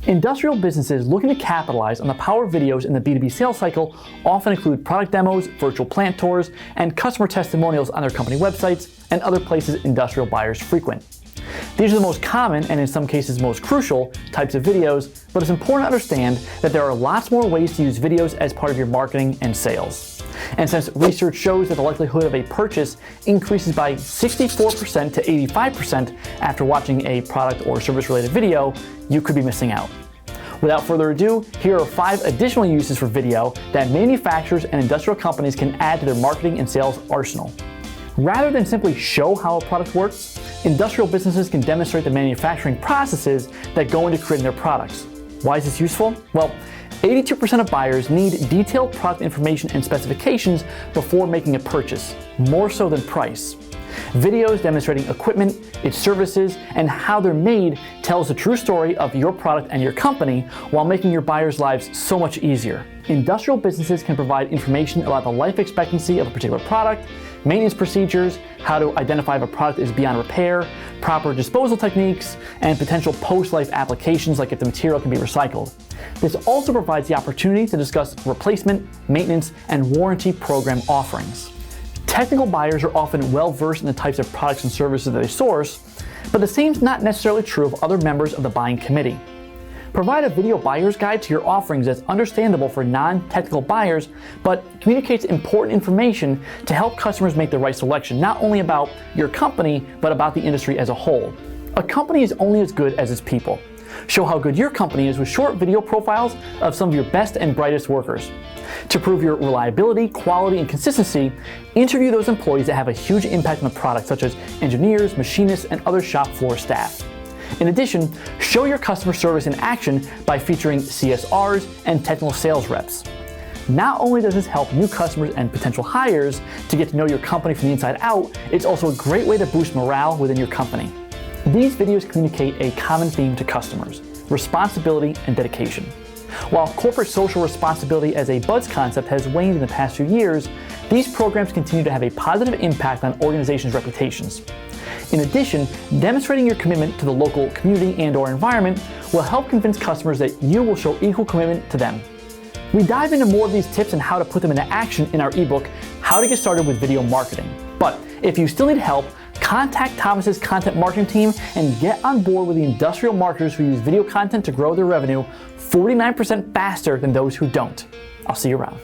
Industrial businesses looking to capitalize on the power of videos in the B2B sales cycle often include product demos, virtual plant tours, and customer testimonials on their company websites and other places industrial buyers frequent. These are the most common, and in some cases most crucial, types of videos, but it's important to understand that there are lots more ways to use videos as part of your marketing and sales. And since research shows that the likelihood of a purchase increases by 64% to 85% after watching a product or service-related video, you could be missing out. Without further ado, here are 5 additional uses for video that manufacturers and industrial companies can add to their marketing and sales arsenal. Rather than simply show how a product works, industrial businesses can demonstrate the manufacturing processes that go into creating their products. Why is this useful? Well, 82% of buyers need detailed product information and specifications before making a purchase, more so than price. Videos demonstrating equipment, its services, and how they're made tells the true story of your product and your company while making your buyers' lives so much easier. Industrial businesses can provide information about the life expectancy of a particular product, maintenance procedures, how to identify if a product is beyond repair, proper disposal techniques, and potential post-life applications like if the material can be recycled. This also provides the opportunity to discuss replacement, maintenance, and warranty program offerings. Technical buyers are often well-versed in the types of products and services that they source, but the same is not necessarily true of other members of the buying committee. Provide a video buyer's guide to your offerings that's understandable for non-technical buyers, but communicates important information to help customers make the right selection, not only about your company, but about the industry as a whole. A company is only as good as its people. Show how good your company is with short video profiles of some of your best and brightest workers. To prove your reliability, quality, and consistency, interview those employees that have a huge impact on the product, such as engineers, machinists, and other shop floor staff. In addition, show your customer service in action by featuring CSRs and technical sales reps. Not only does this help new customers and potential hires to get to know your company from the inside out, it's also a great way to boost morale within your company. These videos communicate a common theme to customers: responsibility and dedication. While corporate social responsibility as a buzz concept has waned in the past few years, these programs continue to have a positive impact on organizations' reputations. In addition, demonstrating your commitment to the local community and/or environment will help convince customers that you will show equal commitment to them. We dive into more of these tips and how to put them into action in our ebook, How to Get Started with Video Marketing. But if you still need help, contact Thomas's content marketing team and get on board with the industrial marketers who use video content to grow their revenue 49% faster than those who don't. I'll see you around.